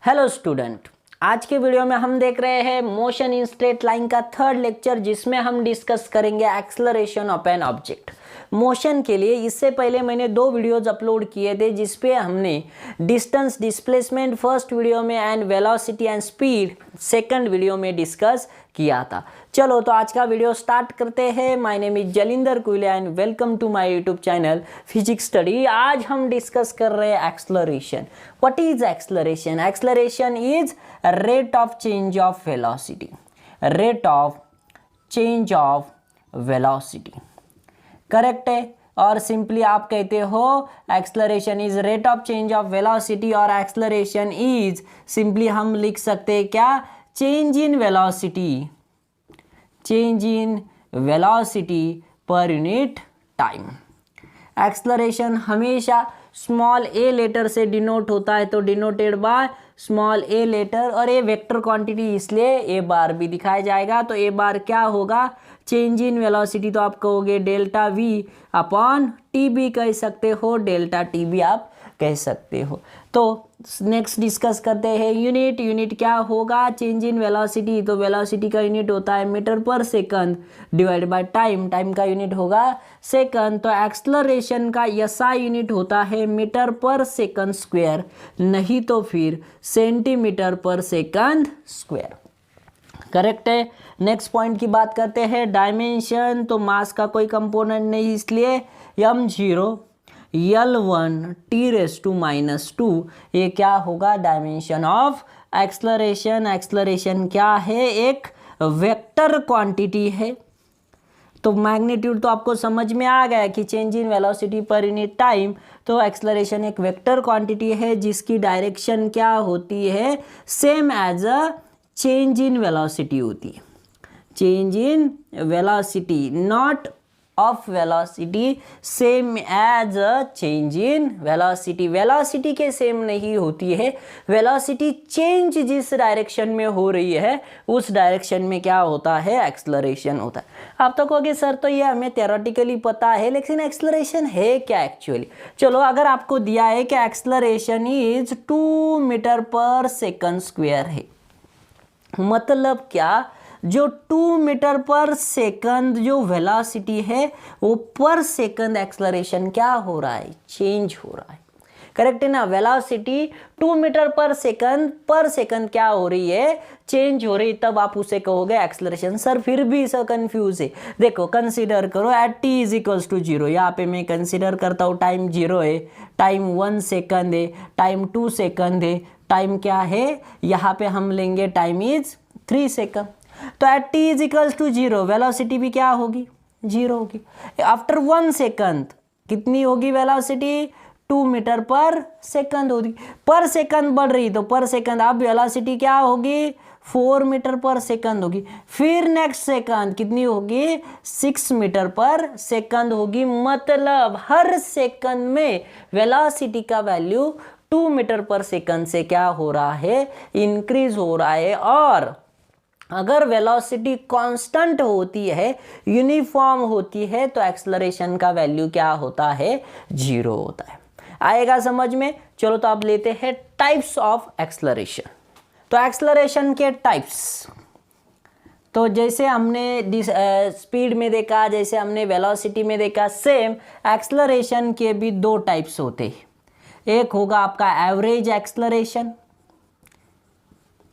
Hello student, आज के video में हम देख रहे हैं मोशन इन स्ट्रेट लाइन का थर्ड लेक्चर, जिसमें हम डिस्कस करेंगे acceleration of an object. Motion के लिए इससे पहले मैंने 2 वीडियोज अपलोड किए थे, जिसपे हमने डिस्टेंस डिस्प्लेसमेंट फर्स्ट वीडियो में and velocity and speed second video में डिस्कस किया था। चलो तो आज का वीडियो स्टार्ट करते हैं। My name is Jalindar Kule and welcome to my YouTube channel physics study. आज हम डिस्कस कर रहे हैं acceleration. What is acceleration? Acceleration is rate of change of velocity. Rate of change of velocity correct है। और simply आप कहते हो acceleration is rate of change of velocity, और एक्सेलरेशन इज सिंपली हम लिख सकते हैं क्या? Change in velocity, change in velocity per unit time. Acceleration हमेशा स्मॉल ए लेटर से डिनोट होता है, तो denoted by small a letter, और ये वेक्टर क्वांटिटी इसलिए ए बार भी दिखाया जाएगा। तो ए बार क्या होगा? चेंज इन वेलोसिटी तो आप कहोगे डेल्टा वी अपॉन टी भी कह सकते हो, डेल्टा टी भी आप कह सकते हो। तो नेक्स्ट डिस्कस करते हैं यूनिट। यूनिट क्या होगा? चेंज इन वेलोसिटी, तो वेलोसिटी का यूनिट होता है metre per second divide by time, time का यूनिट होगा सेकंड। तो एक्सेलरेशन का एसआई यूनिट होता है मीटर पर सेकंड स्क्वायर, नहीं तो फिर सेंटीमीटर पर सेकंड स्क्वायर। करेक्ट है। नेक्स्ट पॉइंट की बात करते हैं डायमेंशन। तो मास का कोई कंपोनेंट नहीं, इसलिए m0 L1 T⁻⁻², ये क्या होगा? Dimension of acceleration. एक्सेलरेशन क्या है? एक वेक्टर क्वांटिटी है। तो मैग्नीट्यूड तो आपको समझ में आ गया कि change in velocity per unit time. तो एक्सेलरेशन एक वेक्टर क्वांटिटी है जिसकी डायरेक्शन क्या होती है? Same as a change in velocity होती है। Change in velocity, not of velocity, same as a change in velocity. Velocity के सेम नहीं होती है, वेलोसिटी चेंज जिस डायरेक्शन में हो रही है उस डायरेक्शन में क्या होता है? एक्सेलरेशन होता है। आप तो कहोगे सर तो ये हमें थ्योरेटिकली पता है, लेकिन एक्सेलरेशन है क्या एक्चुअली? चलो, अगर आपको दिया है कि acceleration is 2 metre per second square है, मतलब क्या? जो 2 मीटर पर सेकंड जो वेलोसिटी है वो पर सेकंड एक्सेलरेशन क्या हो रहा है? चेंज हो रहा है। करेक्ट है ना? वेलोसिटी 2 मीटर पर सेकंड क्या हो रही है? चेंज हो रही, तब आप उसे कहोगे एक्सेलरेशन। सर फिर भी सर कंफ्यूज है। देखो, कंसीडर करो at t is equals to 0। यहाँ पे मैं कंसीडर करता हूँ टाइम 0 है, टाइम 1 सेकंड है, टाइम 2 सेकंड है, टाइम क्या है? यहाँ पे हम लेंगे टाइम इज 3 सेकंड। तो at t is equals to 0 velocity भी क्या होगी? 0 होगी। आफ्टर 1 सेकंड कितनी होगी वेलोसिटी? 2 मीटर पर सेकंड होगी। पर सेकंड बढ़ रही, तो पर सेकंड अब वेलोसिटी क्या होगी? 4 मीटर पर सेकंड होगी। फिर नेक्स्ट सेकंड कितनी होगी? 6 मीटर पर सेकंड होगी। मतलब हर सेकंड में वेलोसिटी का वैल्यू 2 मीटर पर सेकंड से क्या हो रहा है? इंक्रीज हो रहा है। और अगर वेलोसिटी कांस्टेंट होती है, यूनिफॉर्म होती है, तो एक्सेलरेशन का वैल्यू क्या होता है? 0 होता है। आएगा समझ में? चलो तो आप लेते हैं टाइप्स ऑफ एक्सेलरेशन। तो एक्सेलरेशन के टाइप्स, तो जैसे हमने स्पीड में देखा, जैसे हमने वेलोसिटी में देखा, सेम एक्सेलरेशन के भी 2 टाइप्स होते हैं। एक होगा आपका एवरेज एक्सेलरेशन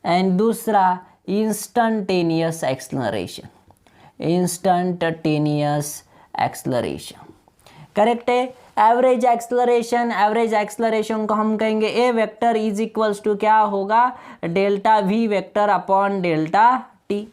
एंड दूसरा instantaneous acceleration. Instantaneous acceleration correct है। एवरेज एक्सेलरेशन को हम कहेंगे ए वेक्टर इज इक्वल्स टू क्या होगा? Delta v vector upon delta t.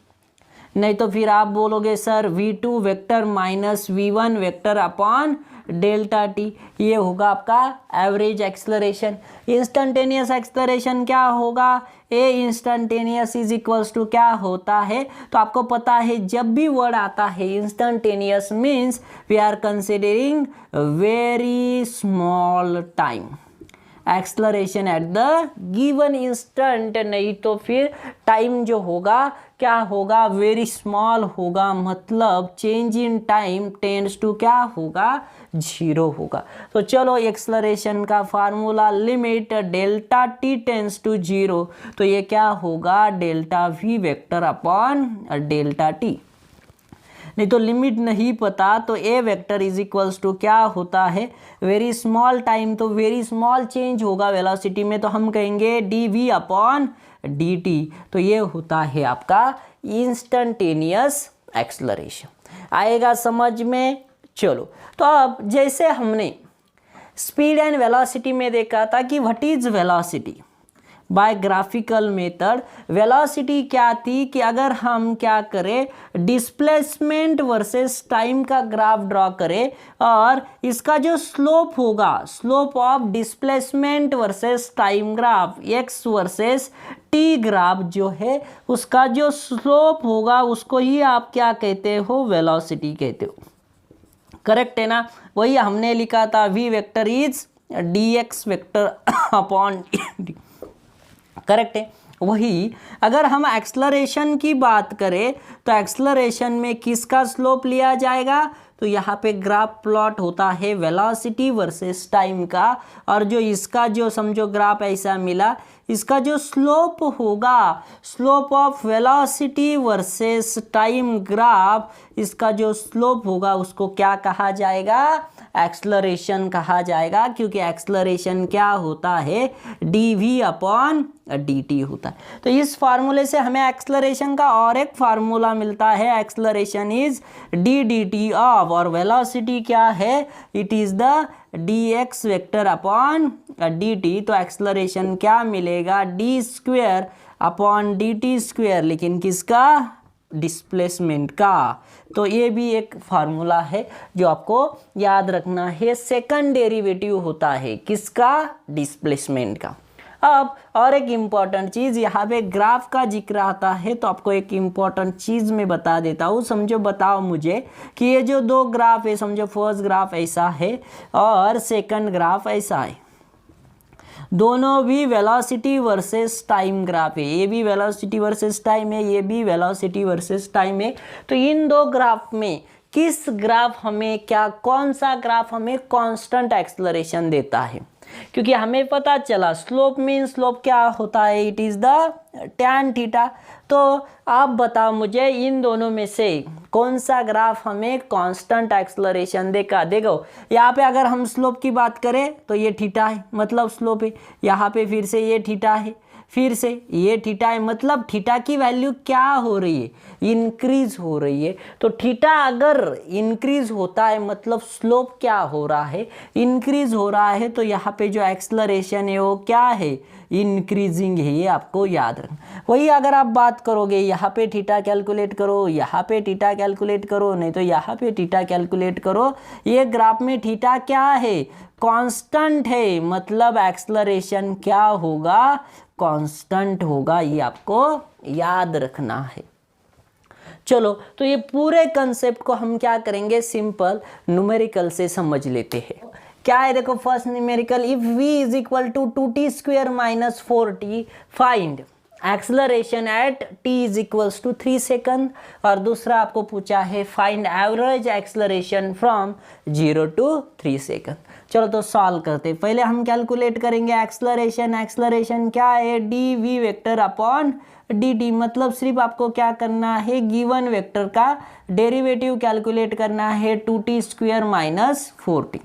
नहीं तो फिर आप बोलोगे sir v2 vector minus v1 vector upon delta T. ये होगा आपका एवरेज एक्सेलरेशन। इंस्टंटेनियस एक्सेलरेशन क्या होगा? ए इंस्टंटेनियस इज इक्वल्स टू क्या होता है? तो आपको पता है जब भी वर्ड आता है instantaneous means we are considering very small time. Acceleration at the given instant, नहीं तो फिर टाइम जो होगा क्या होगा, वेरी स्मॉल होगा, मतलब change in time tends to क्या होगा, 0 होगा। तो चलो एक्सलरेशन का formula limit delta t tends to 0, तो ये क्या होगा, delta v vector upon delta t. नहीं तो लिमिट नहीं पता तो a vector is equals to क्या होता है, वेरी स्मॉल टाइम, तो वेरी स्मॉल चेंज होगा वेलोसिटी में, तो हम कहेंगे d v upon d t. तो ये होता है आपका इंस्टेंटेनियस एक्सलरेशन। आएगा समझ में। चलो तो अब जैसे हमने स्पीड एंड वेलोसिटी में देखा था कि what is velocity bye graphical method, velocity क्या थी कि अगर हम क्या करें, डिस्प्लेसमेंट वर्सेस टाइम का ग्राफ ड्रॉ करें और इसका जो स्लोप होगा, slope of displacement versus time graph, x versus T graph जो है, उसका जो स्लोप होगा उसको ही आप क्या कहते हो, वेलोसिटी कहते हो। करेक्ट है ना। वही हमने लिखा था v vector is d x vector upon d, correct है। वही अगर हम एक्सलरेशन की बात करें तो एक्सलरेशन में किसका स्लोप लिया जाएगा, तो यहाँ पे ग्राफ प्लॉट होता है वेलोसिटी वर्सेस टाइम का, और जो इसका जो समझो ग्राफ ऐसा मिला, इसका जो स्लोप होगा, slope of velocity versus time graph, इसका जो स्लोप होगा उसको क्या कहा जाएगा, एक्सलरेशन कहा जाएगा, क्योंकि एक्सलरेशन क्या होता है, d v upon d t होता है। तो इस फार्मूले से हमें एक्सलरेशन का और एक फार्मूला मिलता है, acceleration is D D T of, और वेलोसिटी क्या है, it is the D x vector upon d t. तो एक्सलरेशन क्या मिलेगा, D square upon d T square, लेकिन किसका, डिस्प्लेसमेंट का। तो ये भी एक फार्मूला है जो आपको याद रखना है, सेकंड डेरिवेटिव होता है किसका, डिस्प्लेसमेंट का। अब और एक इम्पॉर्टेंट चीज़, यहाँ पे ग्राफ का जिक्र आता है तो आपको एक इम्पॉर्टेंट चीज़ मैं बता देता हूँ। समझो, बताओ मुझे कि ये जो दो ग्राफ है, समझो फर्स्ट ग्राफ ऐसा है और सेकंड ग्राफ ऐसा है, दोनों भी वेलोसिटी वर्सेस टाइम ग्राफ है, ये भी वेलोसिटी वर्सेस टाइम है, ये भी वेलोसिटी वर्सेस टाइम है। तो इन दो ग्राफ में किस ग्राफ हमें क्या, कौन सा ग्राफ हमें कांस्टेंट एक्सलरेशन देता है, क्योंकि हमें पता चला स्लोप मीन स्लोप क्या होता है, it is the tan theta. तो आप बताओ मुझे इन दोनों में से कौन सा ग्राफ हमें कांस्टेंट एक्सलरेशन देगा। देखो यहाँ पे अगर हम स्लोप की बात करें तो ये थीटा है, मतलब स्लोप है, यहाँ पे फिर से ये थीटा है, फिर से ये थीटा है, मतलब थीटा की वैल्यू क्या हो रही है, इंक्रीज हो रही है। तो थीटा अगर इंक्रीज होता है मतलब स्लोप क्या हो रहा है, इंक्रीज हो रहा है। तो यहाँ पे जो एक्सलरेशन है वो क्या है, इंक्रीजिंग है, ये आपको याद रखना। वही अगर आप बात करोगे यहाँ पे थीटा कैलकुलेट करो, यहाँ पे थीटा कैलकुलेट करो, नहीं तो यहाँ पे थीटा कैलकुलेट करो, ये ग्राफ में थीटा क्या है, कांस्टेंट है, मतलब एक्सलरेशन क्या होगा, कांस्टेंट होगा, ये आपको याद रखना है। चलो तो ये पूरे कंसेप्ट को हम क्या करेंगे, सिंपल न्यूमेरिकल से समझ लेते हैं। क्या है, देखो first numerical, if v is equal to 2t square minus 4t find acceleration at t is equals to 3 second, और दूसरा आपको पूछा है find average acceleration from 0 to 3 second. चलो तो सॉल्व करते, पहले हम कैलकुलेट करेंगे एक्सलरेशन। एक्सलरेशन क्या है, d v vector upon d t, मतलब सिर्फ आपको क्या करना है, गिवन वेक्टर का डेरिवेटिव कैलकुलेट करना है, 2t square minus 4t।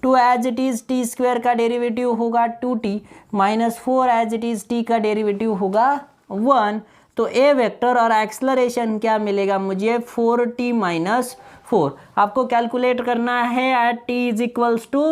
2 as it is t square का डेरिवेटिव होगा 2t, minus 4 as it is t का डेरिवेटिव होगा 1। तो ए वेक्टर और एक्सलरेशन क्या मिलेगा मुझे, 4t माइनस 4। आपको कैलकुलेट करना है at t is equals to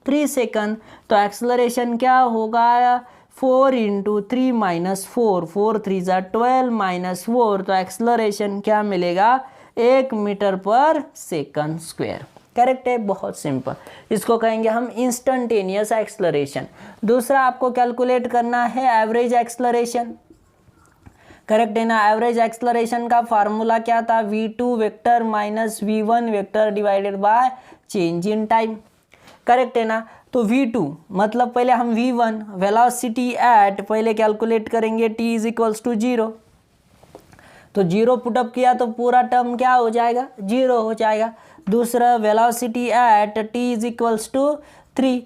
3 second. तो एक्सलरेशन क्या होगा, 4 इंटू 3 माइनस 4, 4 3 ज़ा 12 माइनस 4, तो एक्सलरेशन क्या मिलेगा, 1 metre per second square. Correct है, बहुत सिंपल, इसको कहेंगे हम इंस्टेंटेनियस एक्सलरेशन। दूसरा आपको कैलकुलेट करना है एवरेज एक्सलरेशन। करेक्ट है ना, एवरेज एक्सलरेशन का फार्मूला क्या था, v2 vector minus v1 vector divided by change in time. Correct है ना। तो v2 मतलब पहले हम v1 वेलोसिटी एट पहले कैलकुलेट करेंगे t इज इक्वल्स टू 0, तो 0 पुटअप किया तो पूरा टर्म क्या हो जाएगा, 0 हो जाएगा। दूसरा velocity at t is equals to 3,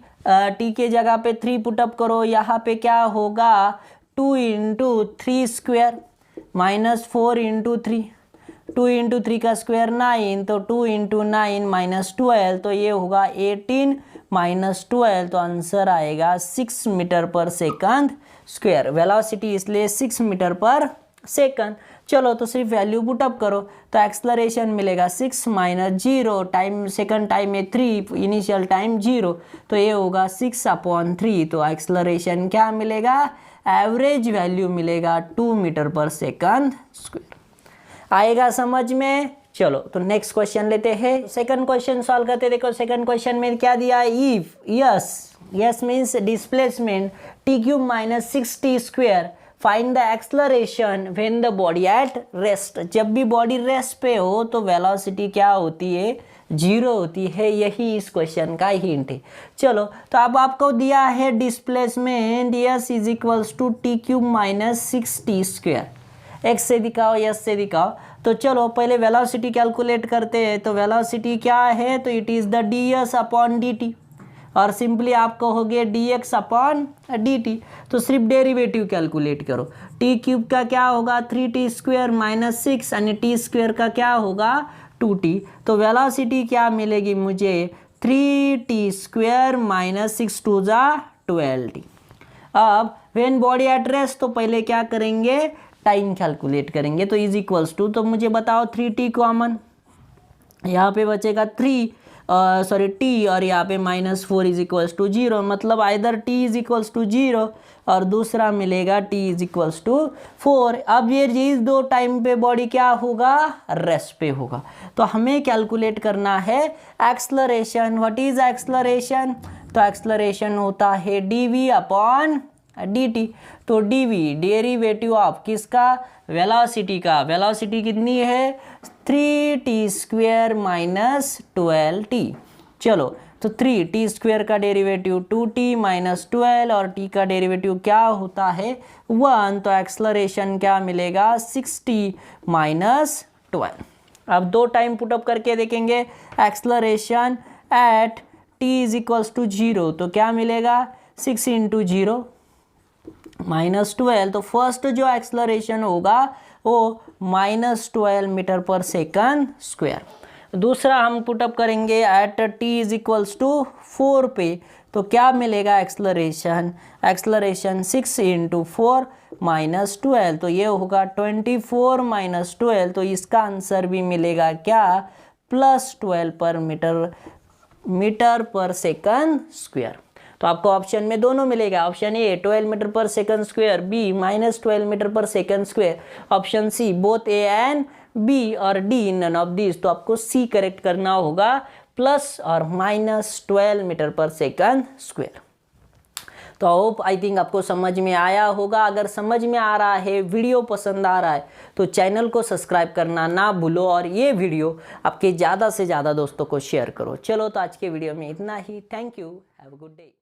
t के जगह पे 3 पुटअप करो, यहाँ पे क्या होगा 2 into 3 square minus 4 into 3, 2 into 3 का स्क्वायर 9, तो 2 इंटू 9 माइनस 12, तो ये होगा 18 माइनस 12, तो आंसर आएगा 6 metre per second square. Velocity इसलिए 6 मीटर पर सेकंड। चलो तो सिर्फ वैल्यू पुटअप करो, तो एक्सलरेशन मिलेगा 6 माइनस 0, टाइम सेकंड टाइम में 3, इनिशियल टाइम 0, तो ये होगा 6/3, तो एक्सलरेशन क्या मिलेगा, एवरेज वैल्यू मिलेगा 2 मीटर पर सेकंड स्क्वायर। आएगा समझ में। चलो तो नेक्स्ट क्वेश्चन लेते हैं, सेकंड क्वेश्चन सॉल्व करते। देखो सेकंड क्वेश्चन में क्या दिया, if yes means displacement t cube minus 6t square, find the acceleration when the body at rest. जब भी बॉडी रेस्ट पे हो तो वेलोसिटी क्या होती है, 0 होती है, यही इस क्वेश्चन का हिंट है। चलो तो अब आपको दिया है displacement s is equals to t cube minus 6t square, x से दिखाओ यस से दिखाओ। तो चलो पहले वेलोसिटी कैलकुलेट करते हैं, तो वेलोसिटी क्या है, तो it is the ds upon dt, और सिंपली आप कहोगे dx अपॉन dt, तो सिर्फ डेरिवेटिव कैलकुलेट करो। t क्यूब का क्या होगा 3t स्क्वेयर माइनस 6, यानी t स्क्वेयर का क्या होगा 2t, तो वेलोसिटी क्या मिलेगी मुझे 3t स्क्वेयर माइनस 6 2 जा 12t। अब व्हेन बॉडी एट रेस्ट, तो पहले क्या करेंगे टाइम कैलकुलेट करेंगे, तो इज इक्वल्स टू, तो मुझे बताओ 3t कॉमन, यहाँ पे बचेगा 3 t, और यहाँ पे माइनस 4 इज इक्वल्स टू 0, मतलब either t is equals to 0 और दूसरा मिलेगा t इज इक्वल्स टू 4। अब ये चीज दो टाइम पे बॉडी क्या होगा, रेस्ट पे होगा, तो हमें कैलकुलेट करना है एक्सलरेशन। व्हाट इज एक्सलरेशन, तो एक्सलरेशन होता है dv अपॉन dt, तो dv डेरिवेटिव ऑफ किसका, वेलोसिटी का। वेलोसिटी कितनी है 3t स्क्वेयर माइनस 12t। चलो तो 3t स्क्वेयर का डेरिवेटिव 2t माइनस 12, और t का डेरिवेटिव क्या होता है 1, तो एक्सलरेशन क्या मिलेगा 6t माइनस 12। अब दो टाइम पुटअप करके देखेंगे, acceleration at t is equals to 0, तो क्या मिलेगा 6 इंटू 0 माइनस 12, तो फर्स्ट जो एक्सलरेशन होगा वो minus 12 metre per second square. दूसरा हम पुटअप करेंगे at t is equals to 4 पे, तो क्या मिलेगा एक्सलरेशन 6 इंटू 4 माइनस 12, तो ये होगा 24 माइनस 12, तो इसका आंसर भी मिलेगा क्या प्लस 12 पर मीटर पर सेकंड स्क्वायर। तो आपको ऑप्शन में दोनों मिलेगा, option A 12 metre per second square, B minus 12 metre per second square, option C both A and B और डी नन ऑफ दिस। तो आपको सी करेक्ट करना होगा, प्लस और minus 12 metre per second square. तो होप आई थिंक आपको समझ में आया होगा। अगर समझ में आ रहा है, वीडियो पसंद आ रहा है, तो चैनल को सब्सक्राइब करना ना भूलो, और ये वीडियो आपके ज़्यादा से ज़्यादा दोस्तों को शेयर करो। चलो तो आज के वीडियो में इतना ही। Thank you, have a good day.